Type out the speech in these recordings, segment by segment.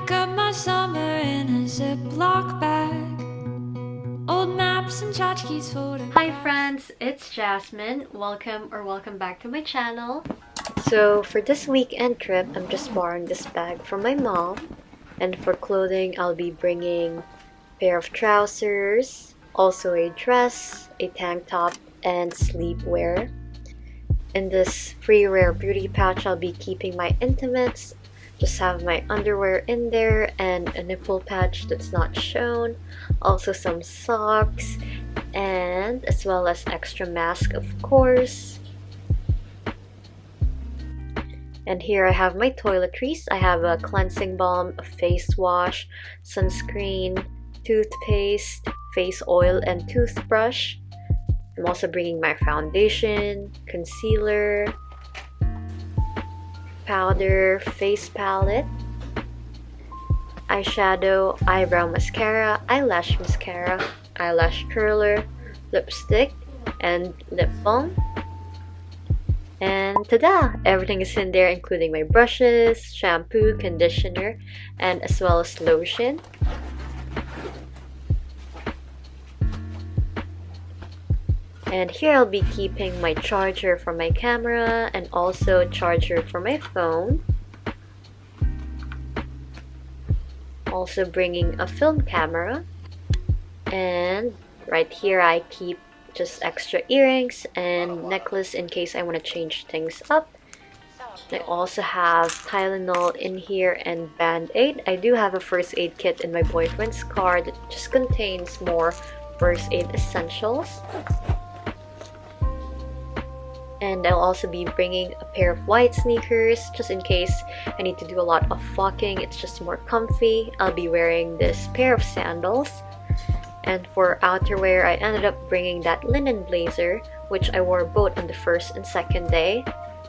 Pack up my summer in a Ziploc bag. Old maps and tchotchkes for the... Hi friends, it's Jasmine. Welcome back to my channel. So for this weekend trip, I'm just borrowing this bag from my mom. And for clothing, I'll be bringing a pair of trousers, also a dress, a tank top, and sleepwear. In this free rare beauty pouch, I'll be keeping my intimates. Just have my underwear in there and a nipple patch that's not shown. Also some socks and as well as extra mask, of course. And here I have my toiletries. I have a cleansing balm, a face wash, sunscreen, toothpaste, face oil, and toothbrush. I'm also bringing my foundation, concealer, powder, face palette, eyeshadow, eyebrow mascara, eyelash mascara, eyelash curler, lipstick, and lip balm. And tada! Everything is in there, including my brushes, shampoo, conditioner, and as well as lotion. And here I'll be keeping my charger for my camera and also a charger for my phone. Also bringing a film camera. And right here I keep just extra earrings and necklace in case I want to change things up. I also have Tylenol in here and Band-Aid. I do have a first aid kit in my boyfriend's car that just contains more first aid essentials. And I'll also be bringing a pair of white sneakers just in case I need to do a lot of walking. It's just more comfy. I'll be wearing this pair of sandals. And for outerwear, I ended up bringing that linen blazer, which I wore both on the first and second day.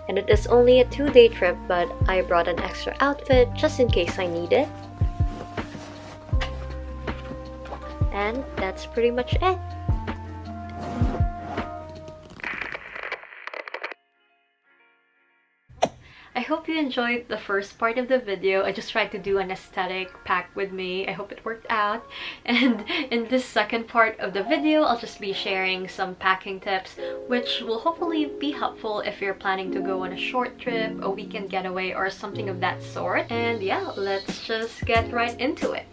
And it is only a 2-day trip, but I brought an extra outfit just in case I need it. And that's pretty much it. I hope you enjoyed the first part of the video. I just tried to do an aesthetic pack with me. I hope it worked out. And in this second part of the video, I'll just be sharing some packing tips, which will hopefully be helpful if you're planning to go on a short trip, a weekend getaway, or something of that sort. And yeah, let's just get right into it.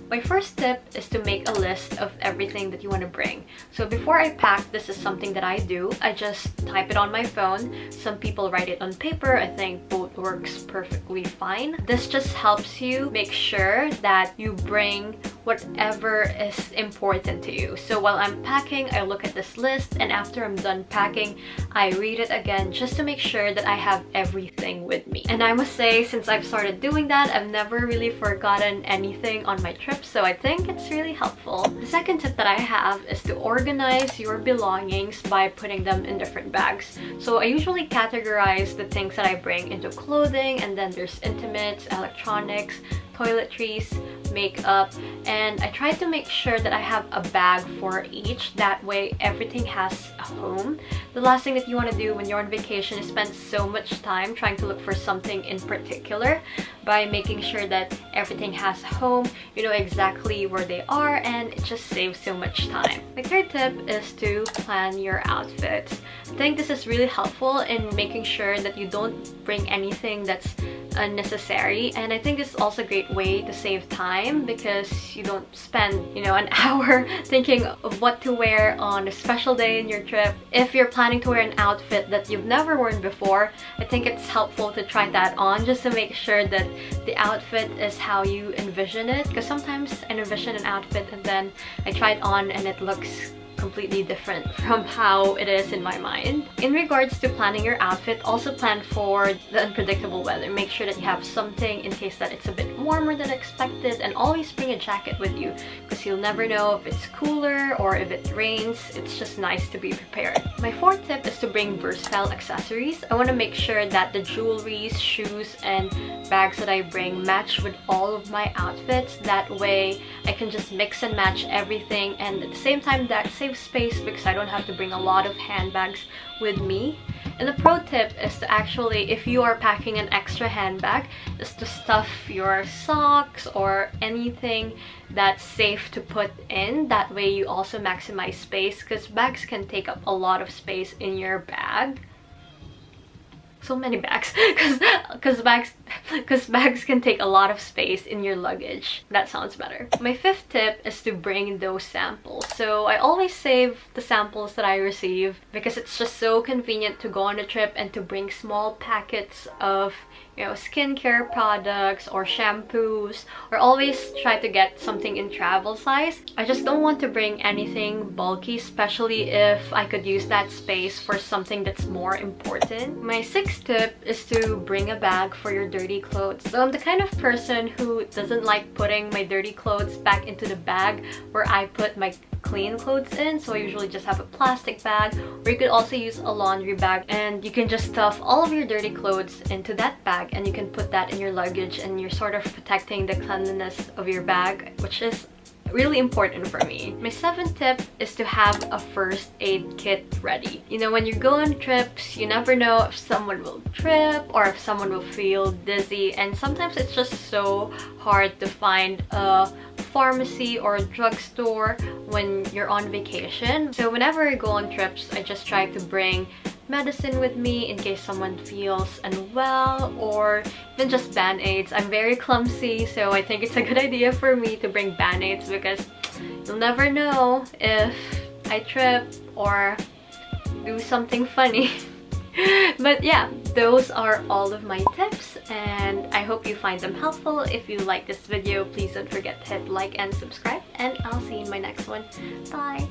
My first tip is to make a list of everything that you want to bring. So before I pack, this is something that I do. I just type it on my phone. Some people write it on paper. I think both works perfectly fine. This just helps you make sure that you bring whatever is important to you. So while I'm packing, I look at this list, and after I'm done packing, I read it again just to make sure that I have everything with me. And I must say, since I've started doing that, I've never really forgotten anything on my trip, so I think it's really helpful. The second tip that I have is to organize your belongings by putting them in different bags. So I usually categorize the things that I bring into clothing, and then there's intimates, electronics, toiletries, makeup, and I try to make sure that I have a bag for each. That way everything has a home. The last thing that you want to do when you're on vacation is spend so much time trying to look for something in particular. By making sure that everything has a home, you know exactly where they are, and it just saves so much time. My third tip is to plan your outfits. I think this is really helpful in making sure that you don't bring anything that's unnecessary, and I think it's also a great way to save time because you don't spend, you know, an hour thinking of what to wear on a special day in your trip. If you're planning to wear an outfit that you've never worn before, I think it's helpful to try that on just to make sure that the outfit is how you envision it, because sometimes I envision an outfit and then I try it on and it looks completely different from how it is in my mind. In regards to planning your outfit, also plan for the unpredictable weather. Make sure that you have something in case that it's a bit warmer than expected, and always bring a jacket with you because you'll never know if it's cooler or if it rains. It's just nice to be prepared. My fourth tip is to bring versatile accessories. I want to make sure that the jewelry, shoes, and bags that I bring match with all of my outfits. That way I can just mix and match everything, and at the same time that saves space because I don't have to bring a lot of handbags with me. And the pro tip is to actually, if you are packing an extra handbag, is to stuff your socks or anything that's safe to put in. That way you also maximize space, because bags can take up a lot of space in your bag. So many bags, because bags can take a lot of space in your luggage. That sounds better. My fifth tip is to bring those samples. So I always save the samples that I receive because it's just so convenient to go on a trip and to bring small packets of, you know, skincare products or shampoos, or always try to get something in travel size. I just don't want to bring anything bulky, especially if I could use that space for something that's more important. My sixth tip is to bring a bag for your dirty clothes. So I'm the kind of person who doesn't like putting my dirty clothes back into the bag where I put my clean clothes in, so I usually just have a plastic bag, or you could also use a laundry bag, and you can just stuff all of your dirty clothes into that bag and you can put that in your luggage, and you're sort of protecting the cleanliness of your bag, which is really important for me. My seventh tip is to have a first aid kit ready. You know, when you go on trips, you never know if someone will trip or if someone will feel dizzy, and sometimes it's just so hard to find a pharmacy or a drugstore when you're on vacation. So whenever I go on trips, I just try to bring medicine with me in case someone feels unwell, or even just band-aids. I'm very clumsy, so I think it's a good idea for me to bring band-aids, because you'll never know if I trip or do something funny. But yeah, those are all of my tips, and I hope you find them helpful. If you like this video, please don't forget to hit like and subscribe, and I'll see you in my next one. Bye!